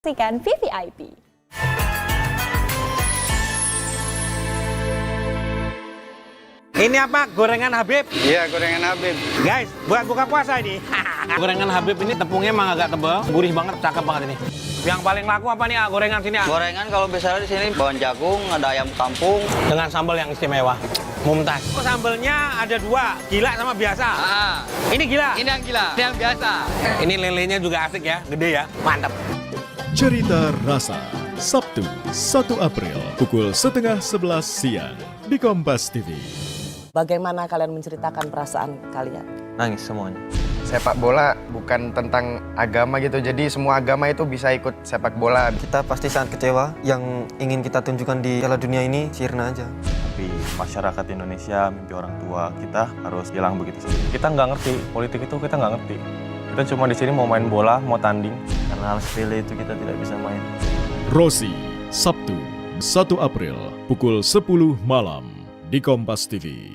Saksikan VVIP. Ini apa? Gorengan Habib? Iya, gorengan Habib. Guys, buat buka puasa ini. Gorengan Habib ini tepungnya emang agak tebal, gurih banget, cakep banget ini. Yang paling laku apa nih, gorengan sini? Gorengan kalau misalnya di sini bawang jagung, ada ayam kampung Dengan sambal yang istimewa, mumtaz. Oh, sambalnya ada dua, gila sama biasa. Ini gila? Ini yang gila, ini yang biasa. Ini lelenya juga asik ya, gede ya, mantap. Cerita Rasa, Sabtu 1 April pukul 10:30 siang di Kompas TV. Bagaimana kalian menceritakan perasaan kalian? Nangis semuanya. Sepak bola bukan tentang agama gitu, jadi semua agama itu bisa ikut sepak bola. Kita pasti sangat kecewa. Yang ingin kita tunjukkan di Piala Dunia ini sirna aja. Tapi masyarakat Indonesia, mimpi orang tua kita harus hilang begitu saja. Kita nggak ngerti, politik itu kita nggak ngerti. Kita cuma di sini mau main bola, mau tanding. Karena hal sepele itu kita tidak bisa main. Rosi, Sabtu 1 April pukul 10 malam di Kompas TV.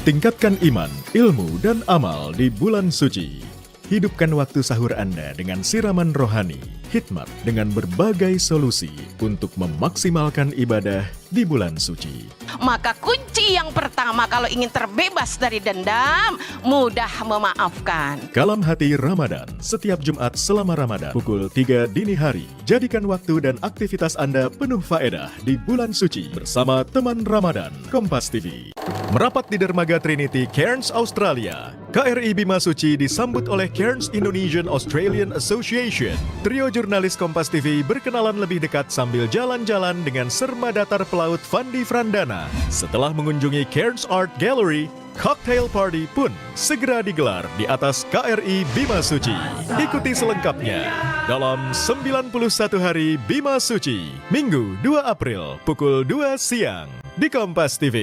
Tingkatkan iman, ilmu, dan amal di bulan suci. Hidupkan waktu sahur Anda dengan siraman rohani, hikmat dengan berbagai solusi untuk memaksimalkan ibadah di bulan suci. Maka kunci yang pertama kalau ingin terbebas dari dendam, mudah memaafkan. Kalam Hati Ramadan, setiap Jumat selama Ramadan, pukul 3 dini hari. Jadikan waktu dan aktivitas Anda penuh faedah di bulan suci bersama teman Ramadan, Kompas TV. Merapat di dermaga Trinity Cairns, Australia, KRI Bima Suci disambut oleh Cairns Indonesian Australian Association. Trio jurnalis Kompas TV berkenalan lebih dekat sambil jalan-jalan dengan serma datar pelaut Fandi Frandana. Setelah mengunjungi Cairns Art Gallery, cocktail party pun segera digelar di atas KRI Bima Suci. Ikuti selengkapnya dalam 91 Hari Bima Suci, Minggu 2 April pukul 2 siang di Kompas TV.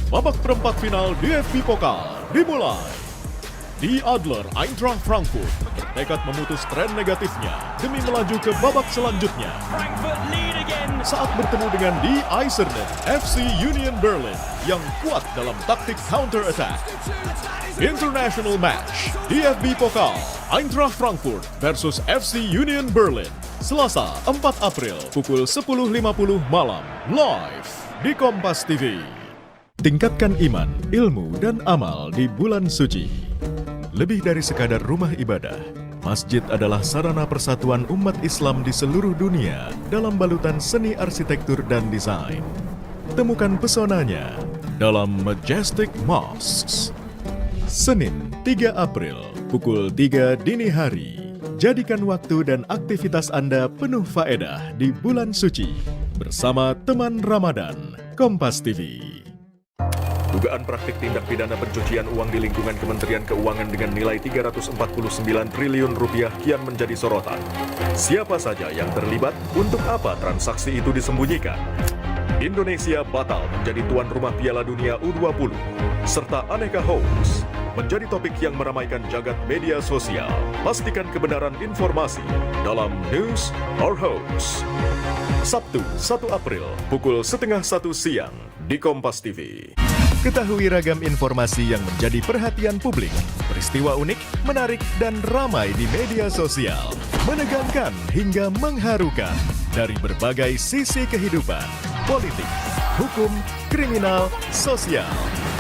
Babak perempat final DFB Pokal dimulai. Die Adler Eintracht Frankfurt bertekad memutus tren negatifnya demi melaju ke babak selanjutnya. Saat bertemu dengan Die Eisernen FC Union Berlin yang kuat dalam taktik counter-attack. International match DFB Pokal Eintracht Frankfurt versus FC Union Berlin, Selasa 4 April pukul 10.50 malam, live di Kompas TV. Tingkatkan iman, ilmu, dan amal di bulan suci. Lebih dari sekadar rumah ibadah, masjid adalah sarana persatuan umat Islam di seluruh dunia dalam balutan seni arsitektur dan desain. Temukan pesonanya dalam Majestic Mosques. Senin 3 April pukul 3 dini hari. Jadikan waktu dan aktivitas Anda penuh faedah di bulan suci bersama teman Ramadan, Kompas TV. Dugaan praktik tindak pidana pencucian uang di lingkungan Kementerian Keuangan dengan nilai 349 triliun rupiah kian menjadi sorotan. Siapa saja yang terlibat? Untuk apa transaksi itu disembunyikan? Indonesia batal menjadi tuan rumah Piala Dunia U20, serta aneka hoax menjadi topik yang meramaikan jagat media sosial. Pastikan kebenaran informasi dalam News or Hoax. Sabtu 1 April pukul 12:30 siang di Kompas TV. Ketahui ragam informasi yang menjadi perhatian publik, peristiwa unik, menarik, dan ramai di media sosial, menegangkan hingga mengharukan dari berbagai sisi kehidupan, politik, hukum, kriminal, sosial,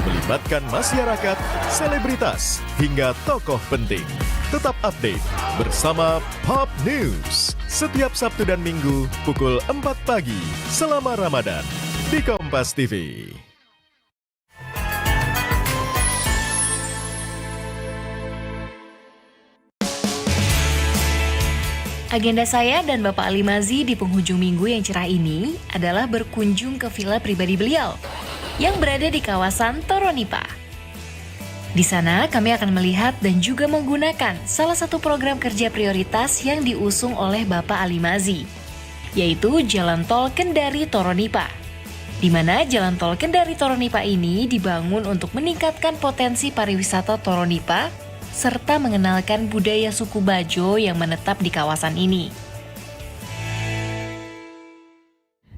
melibatkan masyarakat, selebritas, hingga tokoh penting. Tetap update bersama Pop News setiap Sabtu dan Minggu pukul 4 pagi selama Ramadan di Kompas TV. Agenda saya dan Bapak Ali Mazi di penghujung minggu yang cerah ini adalah berkunjung ke villa pribadi beliau yang berada di kawasan Toronipa. Di sana kami akan melihat dan juga menggunakan salah satu program kerja prioritas yang diusung oleh Bapak Ali Mazi, yaitu Jalan Tol Kendari Toronipa. Di mana Jalan Tol Kendari Toronipa ini dibangun untuk meningkatkan potensi pariwisata Toronipa serta mengenalkan budaya suku Bajo yang menetap di kawasan ini.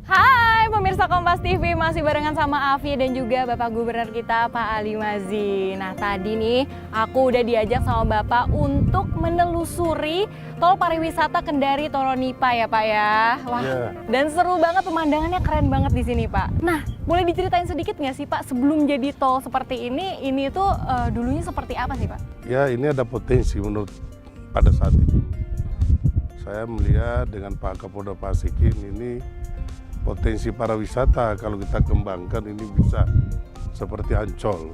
Hai pemirsa Kompas TV, masih barengan sama Afi dan juga Bapak Gubernur kita Pak Ali Mazi. Nah tadi nih aku udah diajak sama Bapak untuk menelusuri tol pariwisata Kendari Toronipa ya Pak ya. Wah, dan seru banget, pemandangannya keren banget di sini Pak. Nah boleh diceritain sedikit nggak sih Pak sebelum jadi tol seperti ini tuh dulunya seperti apa sih Pak? Ya ini ada potensi menurut pada saat itu. Saya melihat dengan Pak Kapolda Pasikin ini potensi pariwisata kalau kita kembangkan ini bisa seperti Ancol.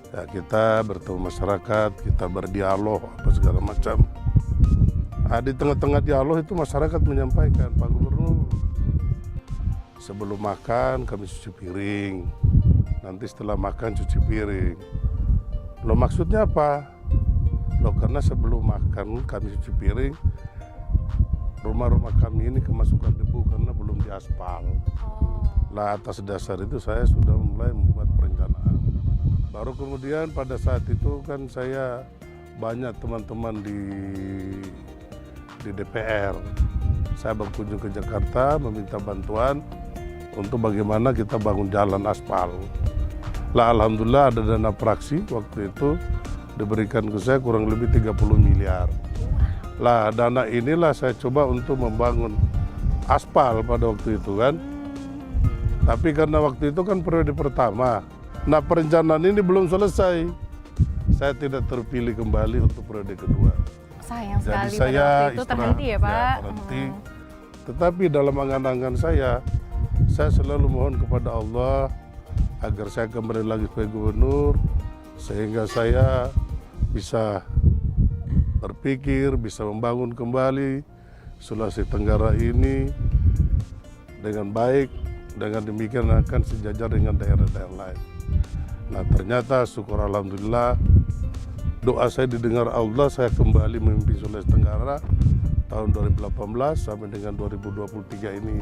Ya, kita bertemu masyarakat, kita berdialog apa segala macam. Di tengah-tengah dialog itu masyarakat menyampaikan, Pak Gubernur, sebelum makan kami cuci piring, nanti setelah makan cuci piring. Loh maksudnya apa? Loh karena sebelum makan kami cuci piring, rumah-rumah kami ini kemasukan debu karena belum diaspal. Lah atas dasar itu saya sudah mulai membuat perencanaan. Baru kemudian pada saat itu kan saya banyak teman-teman di DPR. Saya berkunjung ke Jakarta meminta bantuan untuk bagaimana kita bangun jalan aspal. Lah alhamdulillah ada dana praksi waktu itu diberikan ke saya kurang lebih 30 miliar. Lah dana inilah saya coba untuk membangun aspal pada waktu itu kan. Tapi karena waktu itu kan periode pertama. Nah perencanaan ini belum selesai. Saya tidak terpilih kembali untuk periode kedua. Sayang sekali. Jadi saya pada waktu itu terhenti ya Pak? Ya, terhenti. Tetapi dalam angan-angan saya selalu mohon kepada Allah agar saya kembali lagi sebagai gubernur. Sehingga saya bisa berpikir, bisa membangun kembali Sulawesi Tenggara ini dengan baik, dengan demikian akan sejajar dengan daerah-daerah lain. Nah ternyata syukur alhamdulillah doa saya didengar Allah, saya kembali memimpin Sulawesi Tenggara tahun 2018 sampai dengan 2023 ini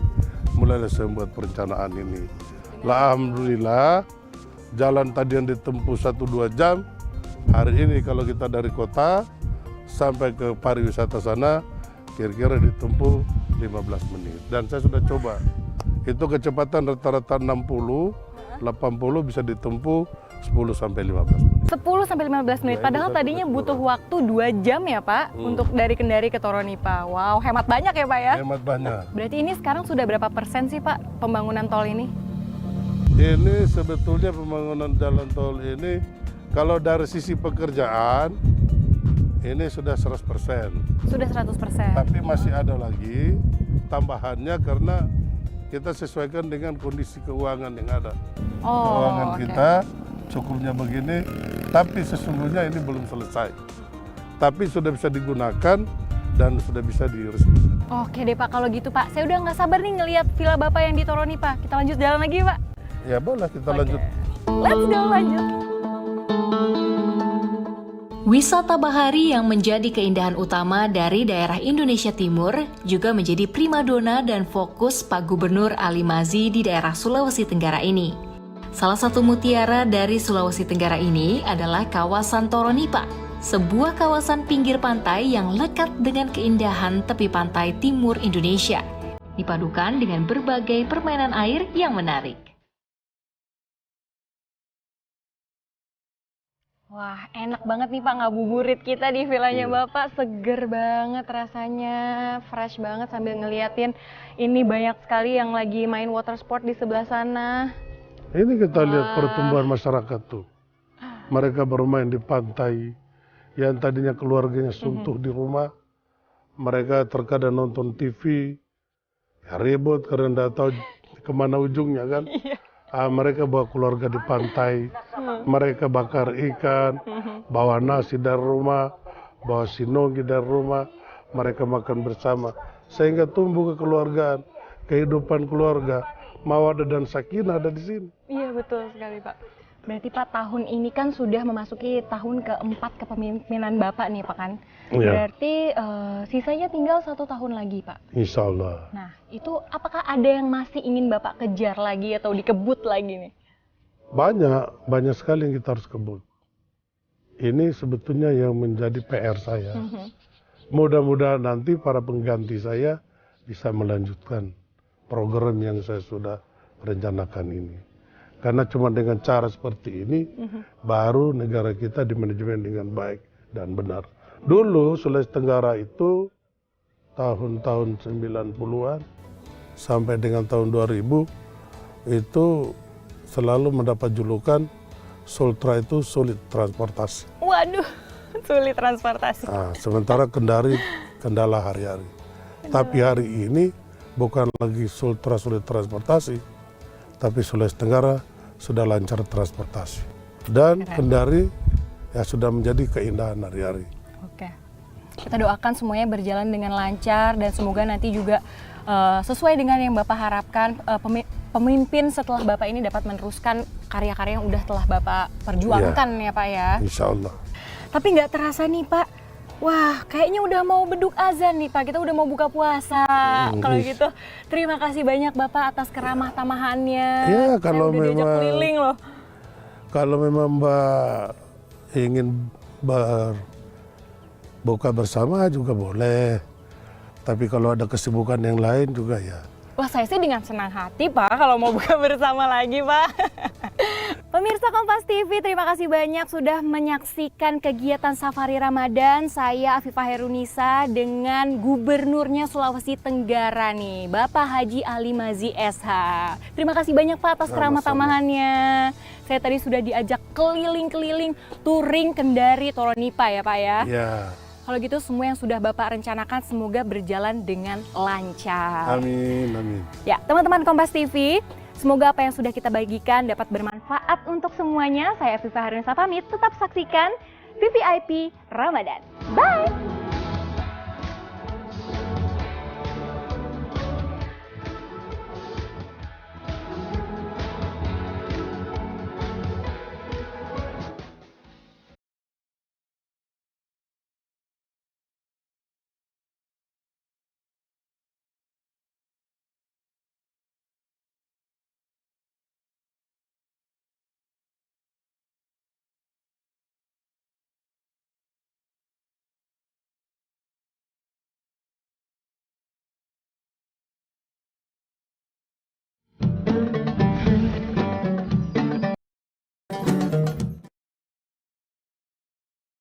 mulai saya membuat perencanaan ini. Alhamdulillah jalan tadi yang ditempuh 1-2 jam, hari ini kalau kita dari kota sampai ke pariwisata sana kira-kira ditempuh 15 menit. Dan saya sudah coba, itu kecepatan rata-rata 60, 80 bisa ditempuh 10-15 menit. 10-15 menit, padahal tadinya butuh waktu 2 jam ya Pak untuk dari Kendari ke Toronipa. Wow, hemat banyak ya Pak ya? Hemat banyak. Berarti ini sekarang sudah berapa persen sih Pak pembangunan tol ini? Ini sebetulnya pembangunan jalan tol ini kalau dari sisi pekerjaan ini sudah 100%. Sudah 100%. Tapi masih ada lagi tambahannya karena kita sesuaikan dengan kondisi keuangan yang ada. Keuangan kita cukupnya begini, tapi sesungguhnya ini belum selesai. Tapi sudah bisa digunakan dan sudah bisa diresmikan. Oke deh Pak, kalau gitu Pak, saya udah nggak sabar nih ngelihat villa Bapak yang di Toronipa. Kita lanjut jalan lagi Pak. Ya boleh, kita lanjut. Let's go, lanjut. Wisata bahari yang menjadi keindahan utama dari daerah Indonesia Timur juga menjadi primadona dan fokus Pak Gubernur Ali Mazi di daerah Sulawesi Tenggara ini. Salah satu mutiara dari Sulawesi Tenggara ini adalah kawasan Toronipa, sebuah kawasan pinggir pantai yang lekat dengan keindahan tepi pantai timur Indonesia, dipadukan dengan berbagai permainan air yang menarik. Wah, enak banget nih Pak ngabuburit kita di villanya Bapak. Seger banget rasanya, fresh banget sambil ngeliatin ini banyak sekali yang lagi main water sport di sebelah sana. Ini kita lihat pertumbuhan masyarakat tuh. Mereka bermain di pantai, yang tadinya keluarganya suntuk di rumah. Mereka terkadang nonton TV, ya ribut karena tidak tahu kemana ujungnya kan. Mereka bawa keluarga di pantai, mereka bakar ikan, bawa nasi dari rumah, bawa sinonggi dari rumah, mereka makan bersama. Sehingga tumbuh kekeluargaan, kehidupan keluarga, mawaddah dan sakinah ada di sini. Iya betul sekali Pak. Berarti Pak tahun ini kan sudah memasuki tahun keempat kepemimpinan Bapak nih Pak kan. Berarti sisanya tinggal 1 tahun lagi Pak. Insya Allah. Nah itu apakah ada yang masih ingin Bapak kejar lagi atau dikebut lagi nih? Banyak sekali yang kita harus kebut. Ini sebetulnya yang menjadi PR saya. Mudah-mudahan nanti para pengganti saya bisa melanjutkan program yang saya sudah merencanakan ini. Karena cuma dengan cara seperti ini, baru negara kita dimanajemen dengan baik dan benar. Dulu Sulawesi Tenggara itu tahun-tahun 90-an sampai dengan tahun 2000 itu selalu mendapat julukan Sultra itu sulit transportasi. Waduh, sulit transportasi. Nah, sementara Kendari kendala hari-hari. Tapi hari ini bukan lagi Sultra sulit transportasi, tapi Sulawesi Tenggara sudah lancar transportasi. Dan Kendari ya sudah menjadi keindahan hari-hari. Oke. Kita doakan semuanya berjalan dengan lancar dan semoga nanti juga sesuai dengan yang Bapak harapkan, pemimpin setelah Bapak ini dapat meneruskan karya-karya yang udah telah Bapak perjuangkan ya Pak ya. Insya Allah. Tapi nggak terasa nih Pak, wah kayaknya udah mau beduk azan nih Pak, kita udah mau buka puasa. Kalau gitu terima kasih banyak Bapak atas keramah tamahannya. Ya kalau udah diajak memang keliling loh. Kalau memang Mbak ingin buka bersama juga boleh. Tapi kalau ada kesibukan yang lain juga ya. Wah saya sih dengan senang hati Pak kalau mau buka bersama lagi Pak. Pemirsa Kompas TV, terima kasih banyak sudah menyaksikan kegiatan Safari Ramadan. Saya Afifah Herunisa dengan Gubernurnya Sulawesi Tenggara nih, Bapak Haji Ali Mazi SH. Terima kasih banyak Pak atas keramah tamahannya. Saya tadi sudah diajak keliling-keliling touring Kendari Toronipa ya Pak ya. Iya. Kalau gitu semua yang sudah Bapak rencanakan semoga berjalan dengan lancar. Amin, amin. Ya, teman-teman Kompas TV, semoga apa yang sudah kita bagikan dapat bermanfaat untuk semuanya. Saya Afifah Herunisa pamit, tetap saksikan VVIP Ramadan. Bye!